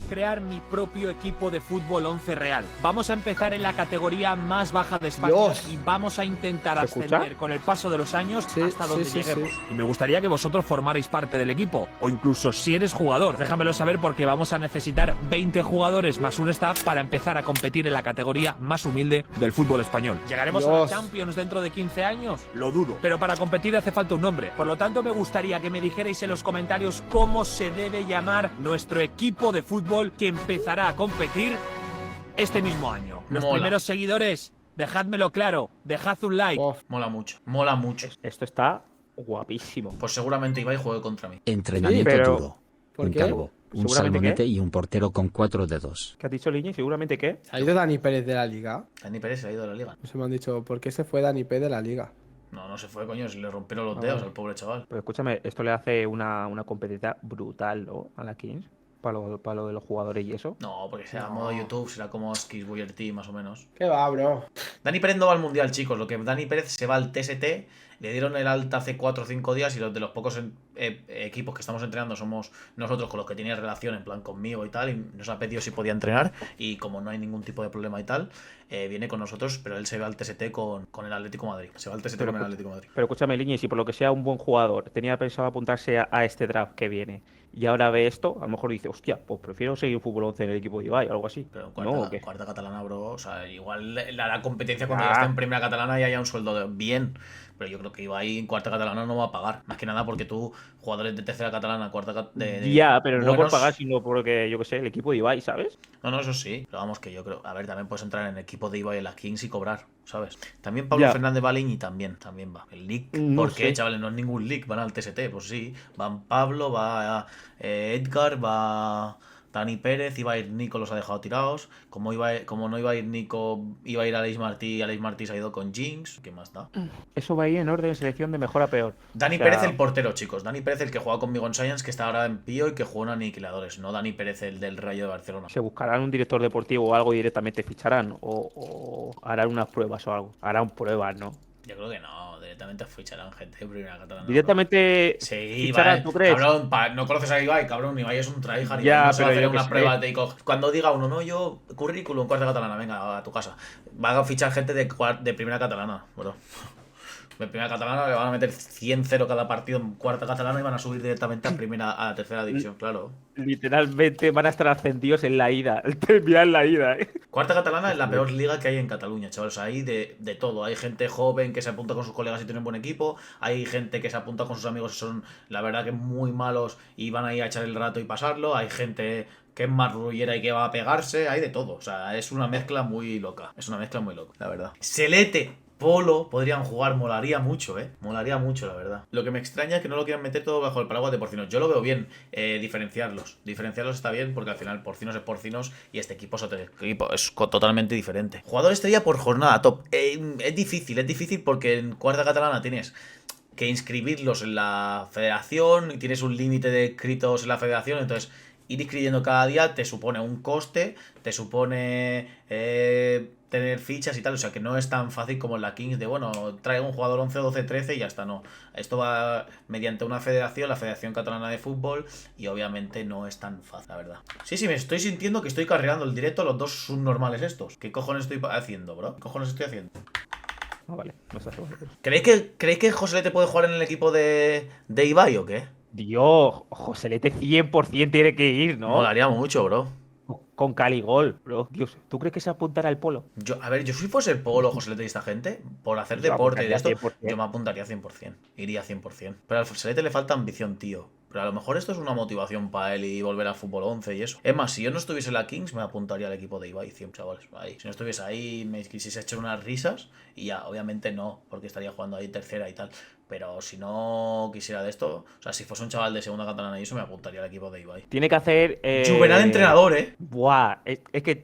crear mi propio equipo de fútbol 11 real. Vamos a empezar en la categoría más baja de España Dios. y vamos a intentar ¿Se ascender escucha? con el paso de los años Sí, hasta donde sí, lleguemos. sí. Y me gustaría que vosotros formarais parte del equipo, o incluso si eres jugador, déjamelo saber porque vamos a necesitar 20 jugadores más un staff para empezar a competir en la categoría más humilde del fútbol español. ¿Llegaremos a la Dios. Champions dentro de 15 años? Lo dudo. Pero para competir hace falta un nombre. Por lo tanto, me gustaría que me dijerais en los comentarios cómo se debe llamar nuestro equipo de fútbol que empezará a competir este mismo año. Los Mola. primeros seguidores, dejádmelo claro, dejad un like. Uf. Mola mucho, mola mucho. Esto está guapísimo. Pues seguramente Ibai juegue contra mí. Entrenamiento Sí, pero- duro. ¿Por Un qué? calvo, un ¿Seguramente salmonete qué? y un portero con 4 dedos. ¿Qué has dicho, Liñi? Seguramente que. ¿Ha ido Dani Pérez de la liga? Dani Pérez se ha ido de la liga. No se me han dicho, ¿por qué se fue Dani Pérez de la liga? No, no se fue, coño, se le rompieron los Ah, dedos vale. al pobre chaval. Pero escúchame, esto le hace una competencia brutal, ¿no? A la Kings. Para lo de los jugadores y eso. No, porque será modo YouTube, será como Skis Warrior Team, más o menos. ¿Qué va, bro? Dani Pérez no va al mundial, chicos. Lo que Dani Pérez se va al TST. Le dieron el alta hace 4 o 5 días y los de los pocos equipos que estamos entrenando somos nosotros con los que tiene relación, en plan conmigo y tal. Y nos ha pedido si podía entrenar. Y como no hay ningún tipo de problema y tal, viene con nosotros, pero él se va al TST con el Atlético de Madrid. Se va al TST Pero con el escu- Atlético de Madrid. Pero escúchame, Liñi, si por lo que sea un buen jugador tenía pensado apuntarse a este draft que viene y ahora ve esto, a lo mejor dice, hostia, pues prefiero seguir fútbol 11 en el equipo de Ibai o algo así. Pero en ¿No? cuarta, ¿O qué? cuarta catalana, bro. O sea, igual le hará competencia cuando Ah. ya esté en primera catalana y haya un sueldo bien. Pero yo creo que Ibai en cuarta catalana no va a pagar. Más que nada porque tú, jugadores de tercera catalana, Ya, pero no por buenos- pagar, sino porque, yo qué sé, el equipo de Ibai, ¿sabes? No, no, eso sí. Pero vamos, que yo creo. A ver, también puedes entrar en el equipo de Ibai en la Kings y cobrar, ¿sabes? También Pablo Ya. Fernández Baliñi también va. El league. No ¿Por qué, sé. chavales? No es ningún league, van al TST. Pues sí. Van Pablo, va Edgar, va Dani Pérez, iba a ir Nico, los ha dejado tirados. Como no iba a ir Nico, iba a ir Aleix Martí, y Aleix Martí se ha ido con Jinx. ¿Qué más da? Eso va ahí en orden de selección de mejor a peor. Dani O sea, Pérez el portero, chicos. Dani Pérez el que juega conmigo en Science, que está ahora en Pío y que juega en Aniquiladores. No Dani Pérez el del Rayo de Barcelona. se buscarán un director deportivo o algo y directamente ficharán. O harán unas pruebas o algo. Harán pruebas, ¿no? Yo creo que no, directamente ficharán gente de primera catalana. Directamente Sí, ficharán, Ibai, ¿tú crees? cabrón, no conoces a Ibai, cabrón, Ibai es un tryhard, Ya, Ibai no se va a pero hacer yo qué unas sé. pruebas cuando diga uno, no, yo, currículum, cuarta catalana, venga, a tu casa. Va a fichar gente de primera catalana, bro. De primera catalana le van a meter 100-0 cada partido en cuarta catalana y van a subir directamente a la tercera división, claro. Literalmente van a estar ascendidos en la ida. Terminar la ida, ¿eh? Cuarta catalana es la peor liga que hay en Cataluña, chavales. O sea, hay de todo. Hay gente joven que se apunta con sus colegas y tiene un buen equipo. Hay gente que se apunta con sus amigos y son, la verdad, que muy malos y van a ir a echar el rato y pasarlo. Hay gente que es más rullera y que va a pegarse. Hay de todo. O sea, es una mezcla muy loca. Es una mezcla muy loca, la verdad. Selete. Polo podrían jugar, molaría mucho, molaría mucho, la verdad. Lo que me extraña es que no lo quieran meter todo bajo el paraguas de porcinos. Yo lo veo bien, diferenciarlos. Diferenciarlos está bien porque al final porcinos es porcinos y este equipo es totalmente diferente. Jugador estrella por jornada, top. Es difícil porque en cuarta catalana tienes que inscribirlos en la federación y tienes un límite de inscritos en la federación, entonces ir inscribiendo cada día te supone un coste, te supone tener fichas y tal, o sea que no es tan fácil como en la Kings de, bueno, traigo un jugador 11, 12, 13 y ya está, no. Esto va mediante una federación, la Federación Catalana de Fútbol, y obviamente no es tan fácil, la verdad. Sí, me estoy sintiendo que estoy carreando el directo a los dos subnormales estos. ¿Qué cojones estoy haciendo, bro? ¿Qué cojones estoy haciendo? Ah, vale, no estás seguro. ¿Creéis que Joselete puede jugar en el equipo de Ibai o qué? Dios, Joselete 100% tiene que ir, ¿no? Molaría mucho, bro. Con Caligol, bro. Dios, ¿tú crees que se apuntará al polo? A ver, yo si fuese el Polo, Joselete y esta gente, por hacer Yo deporte y de esto, apuntaría 100%. yo me apuntaría 100%. Iría 100%. Pero al Joselete le falta ambición, tío. Pero a lo mejor esto es una motivación para él y volver al fútbol 11 y eso. Es más, si yo no estuviese en la Kings, me apuntaría al equipo de Ibai 100, chavales. Ahí. Si no estuviese ahí, me quisiese echar unas risas y ya, obviamente no, porque estaría jugando ahí tercera y tal. Pero si quisiera de esto, o sea, si fuese un chaval de segunda catalana y eso, me apuntaría al equipo de Ibai. Tiene que hacer. Juvenal entrenador, Buah, es que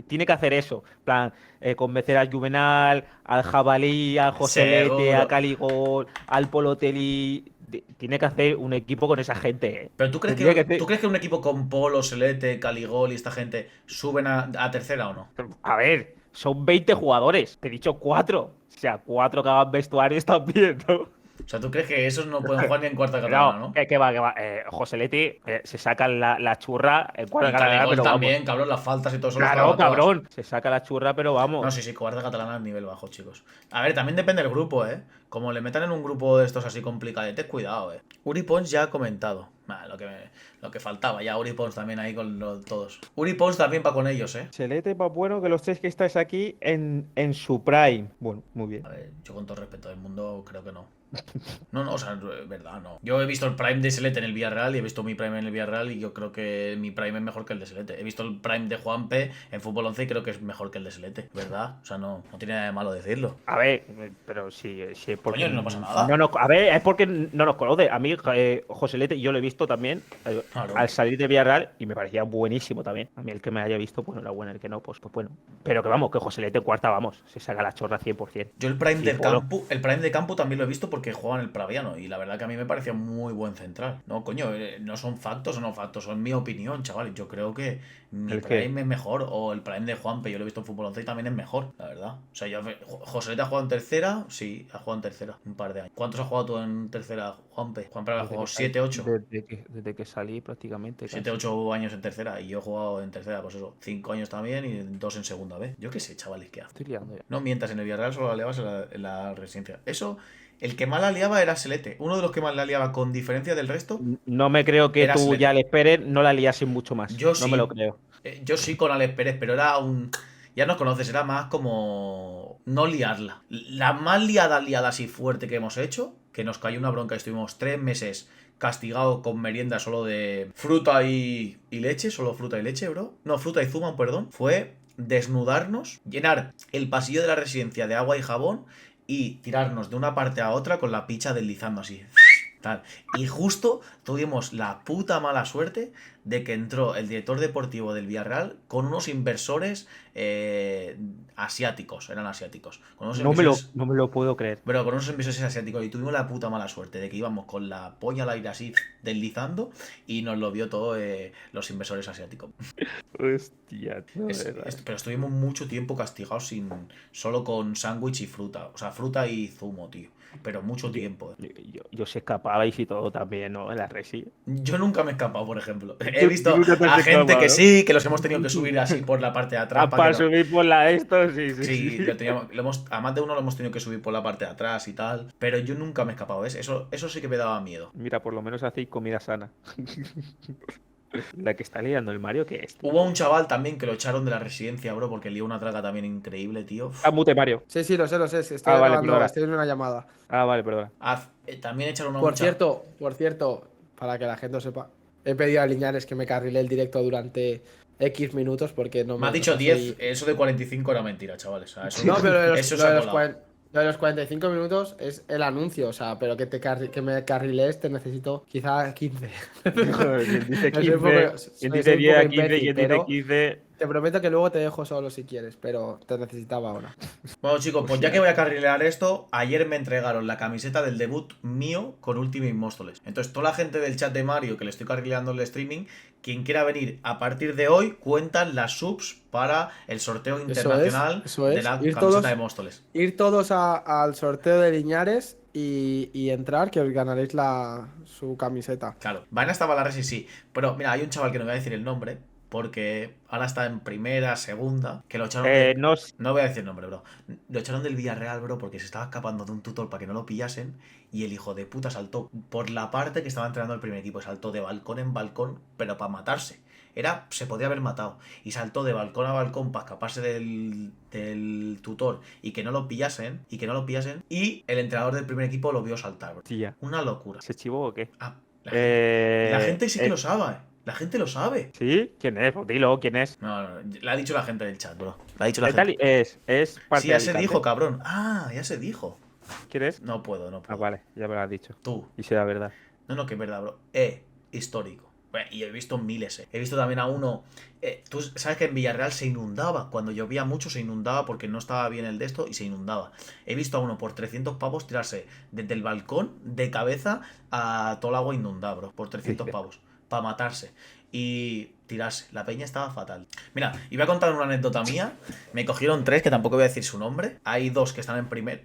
tiene que hacer eso. En plan, convencer al Juvenal, al Jabalí, al Joselete, Seguro. a Caligol, al Polotelli. Tiene que hacer un equipo con esa gente, ¿eh? Pero ¿tú crees Tendría ¿tú crees que un equipo con Polo, Selete, Caligol y esta gente suben a tercera o no? A ver, son 20 jugadores. Te he dicho 4. O sea, 4 que hagan vestuarios también, ¿no? O sea, ¿tú crees que esos no pueden jugar ni en cuarta catalana, No, no? que va, que va. Joseletti se saca la churra en cuarta Y catalana, Calegol pero vamos. también, cabrón, las faltas y todo eso lo Claro, clava todas. cabrón. Se saca la churra, pero No, vamos. sí, cuarta catalana es nivel bajo, chicos. A ver, también depende del grupo, ¿eh? Como le metan en un grupo de estos así complicadetes, cuidado, ¿eh? Uri Pons ya ha comentado. Lo que faltaba, ya Uri Pons también ahí con todos. Uri Pons también va con ellos, ¿eh? Excelente, más bueno que los tres que estáis aquí en su prime. Bueno, muy bien. A ver, yo con todo respeto del mundo creo que no. No, o sea, es verdad, no. Yo he visto el Prime de Selete en el Villarreal y he visto mi Prime en el Villarreal y yo creo que mi Prime es mejor que el de Selete. He visto el Prime de Juanpe en Fútbol 11 y creo que es mejor que el de Selete, ¿verdad? O sea, no tiene nada de malo decirlo. A ver, pero sí, porque Coño, no pasa nada. a ver, es porque no nos conoce. A mí, Joselete, yo lo he visto también Claro. al salir de Villarreal y me parecía buenísimo también. A mí el que me haya visto, pues enhorabuena, el que no, pues bueno. Pero que vamos, que Joselete cuarta, vamos, se saca la chorra 100%. Yo el Prime Sí, del bueno. campo, el Prime de campo también lo he visto porque juega en el Praviano y la verdad que a mí me parecía muy buen central. No, coño, no son factos o no factos, son mi opinión, chavales. Yo creo que mi ¿El qué? Prime es mejor o el Prime de Juanpe, yo lo he visto en Fútbol 11 y también es mejor, la verdad. O sea, Joselete ha jugado en tercera, sí, ha jugado en tercera un par de años. ¿Cuántos has jugado tú en tercera, Juanpe? Juanpe ha jugado 7, 8. Desde que salí prácticamente. 7, 8 años en tercera y yo he jugado en tercera, pues eso, 5 años también y 2 en segunda vez. Yo qué sé, chavales, ¿qué hace? Estoy liando ya. No mientas, en el Villarreal solo la liabas en la residencia. Eso, el que más la liaba era Selete. Uno de los que más la liaba con diferencia del resto, No me creo que Era tú Selete. ya le esperes, no la liases mucho más. Yo No sí. me lo creo. Yo sí con Alex Pérez, pero era un... Ya nos conoces, era más como... No liarla. La más liada así fuerte que hemos hecho, que nos cayó una bronca y estuvimos 3 meses castigados con merienda solo de fruta y leche, solo fruta y leche, bro. No, fruta y zumo, perdón. Fue desnudarnos, llenar el pasillo de la residencia de agua y jabón y tirarnos de una parte a otra con la picha deslizando así. Tal. Y justo tuvimos la puta mala suerte de que entró el director deportivo del Villarreal con unos inversores asiáticos, eran asiáticos. Con unos No inversores, me lo puedo creer. pero con unos inversores asiáticos y tuvimos la puta mala suerte de que íbamos con la polla al aire así deslizando y nos lo vio todo los inversores asiáticos. Hostia, no, Pero estuvimos mucho tiempo castigados solo con sándwich y fruta, o sea, fruta y zumo, tío. Pero mucho tiempo. Yo se escapabais y todo también, ¿no? En la resi. Yo nunca me he escapado, por ejemplo. He visto nunca te has a gente escapado, que ¿no? sí, que los hemos tenido que subir así por la parte de atrás. Para que no- subir por la esto, sí. Sí, a más de uno lo hemos tenido que subir por la parte de atrás y tal. Pero yo nunca me he escapado, ¿ves? Eso sí que me daba miedo. Mira, por lo menos hacéis comida sana. La que está liando el Mario, ¿qué es? Hubo un chaval también que lo echaron de la residencia, bro, porque lió una traga también increíble, tío. Ah, mute Mario. Sí, lo sé. Sí, estoy Ah, vale, grabando, perdona. estoy en una llamada. Ah, vale, perdona. También echaron a un Por cierto, para que la gente lo sepa, he pedido a Liñares que me carrile el directo durante X minutos porque no Me has me dicho no 10, soy- eso de 45 era mentira, chavales. O sea, eso No, pero eso se ha colado. lo de los 45 minutos es el anuncio, o sea, pero que me carriles te necesito quizá 15. Quien dice Soy un 15, poco- quien soy dice un 10 a poco 15, imbécil, quien dice pero 15. Te prometo que luego te dejo solo si quieres, pero te necesitaba ahora. Bueno, chicos, pues ya que voy a carrilear esto, ayer me entregaron la camiseta del debut mío con Ultimate Móstoles. Entonces, toda la gente del chat de Mario que le estoy carrileando el streaming, quien quiera venir a partir de hoy, cuentan las subs para el sorteo internacional eso es. de la Ir camiseta todos- de Móstoles. Ir todos al sorteo de Liñares y entrar, que os ganaréis su camiseta. Claro, Vaina estaba la resi, sí. Pero mira, hay un chaval que no voy a decir el nombre, porque ahora está en primera, segunda, que lo echaron No, No voy a decir el nombre, bro. Lo echaron del Villarreal, bro, porque se estaba escapando de un tutor para que no lo pillasen. Y el hijo de puta saltó por la parte que estaba entrenando el primer equipo. Saltó de balcón en balcón, pero para matarse. Se podía haber matado. Y saltó de balcón a balcón para escaparse del tutor y que no lo pillasen. Y el entrenador del primer equipo lo vio saltar, bro. tía. Una locura. ¿Se chivó o qué? Ah, la gente sí que eh, lo sabe. La gente lo sabe. ¿Sí? ¿Quién es? Pues dilo, ¿quién es? No, lo ha dicho la gente del chat, bro. Lo ha dicho la Es de gente. es parte Sí, de ya se Alicante. dijo, cabrón. Ah, ya se dijo. ¿Quién es? No puedo. Ah, vale, ya me lo has dicho. Tú. Y será verdad. No, que es verdad, bro. Histórico. Bueno, y he visto miles, He visto también a uno... tú sabes que en Villarreal se inundaba. Cuando llovía mucho se inundaba porque no estaba bien el de esto y se inundaba. He visto a uno por 300 pavos tirarse desde el balcón de cabeza a todo el agua inundada, bro. Por 300 Sí. pavos. Para matarse. y tirarse. La peña estaba fatal. Mira, y voy a contar una anécdota mía. Me cogieron 3, que tampoco voy a decir su nombre. Hay 2 que están en primera.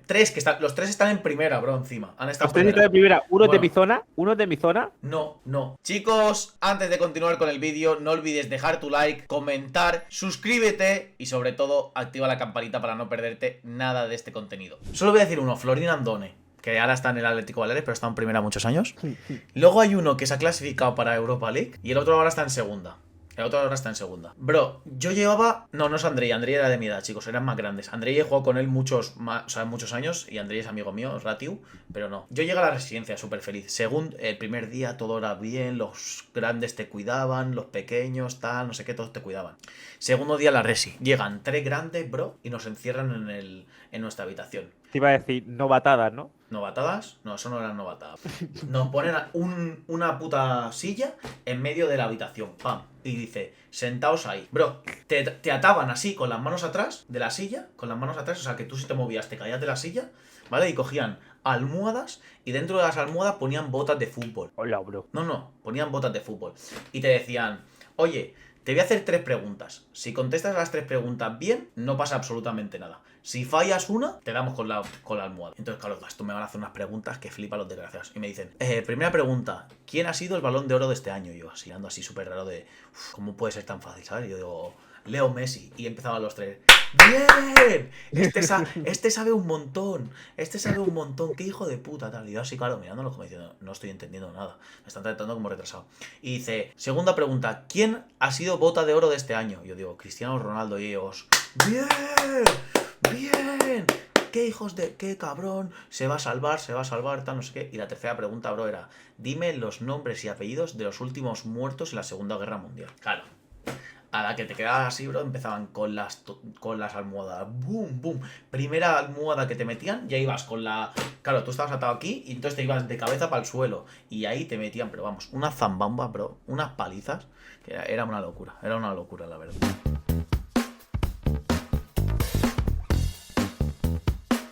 Los 3 están en primera, bro, encima. Han estado Los 3 están en primera. Uno Bueno. de mi zona, uno de mi zona. No. Chicos, antes de continuar con el vídeo, no olvides dejar tu like, comentar, suscríbete y sobre todo activa la campanita para no perderte nada de este contenido. Solo voy a decir uno, Florín Andone, que ahora está en el Atlético Baleares, pero está en primera muchos años. Luego hay uno que se ha clasificado para Europa League y el otro ahora está en segunda. Bro, yo llevaba... No es Andrei era de mi edad, chicos, eran más grandes. Andrei he jugado con él muchos años y Andrei es amigo mío, Ratiu, pero no. Yo llegué a la residencia súper feliz. Según el primer día todo era bien, los grandes te cuidaban, los pequeños, tal, no sé qué, todos te cuidaban. Segundo día la resi. Llegan 3 grandes, bro, y nos encierran en nuestra habitación. Te iba a decir novatadas, ¿no? ¿Novatadas? No, eso no eran novatadas. Nos ponen una puta silla en medio de la habitación. ¡Pam! Y dice, sentaos ahí. Bro, te ataban así con las manos atrás de la silla. Con las manos atrás, o sea que tú si te movías te caías de la silla, ¿vale? Y cogían almohadas y dentro de las almohadas ponían botas de fútbol. Hola, bro. No, ponían botas de fútbol. Y te decían, oye, te voy a hacer 3 preguntas. Si contestas las 3 preguntas bien, no pasa absolutamente nada. Si fallas una, te damos con la almohada. Entonces, claro, esto me van a hacer unas preguntas que flipan los desgraciados. Y me dicen, primera pregunta, ¿quién ha sido el Balón de Oro de este año? Y yo así, ando así súper raro de, ¿cómo puede ser tan fácil, sabes? Y yo digo, Leo Messi. Y empezaban los 3. ¡Bien! Este sabe un montón. ¡Qué hijo de puta! Tal. Y yo así, claro, mirándolo como diciendo, no estoy entendiendo nada. Me están tratando como retrasado. Y dice, segunda pregunta, ¿quién ha sido bota de oro de este año? Y yo digo, Cristiano Ronaldo. Y ellos, ¡bien! ¡Qué hijos de... qué cabrón! Se va a salvar, tal, no sé qué. Y la tercera pregunta, bro, era, dime los nombres y apellidos de los últimos muertos en la Segunda Guerra Mundial. Claro. A la que te quedabas así, bro, empezaban con las almohadas. ¡Bum, bum! Primera almohada que te metían, ya ibas con la... Claro, tú estabas atado aquí y entonces te ibas de cabeza para el suelo. Y ahí te metían, pero vamos, unas zambambas, bro, unas palizas, que era una locura, la verdad.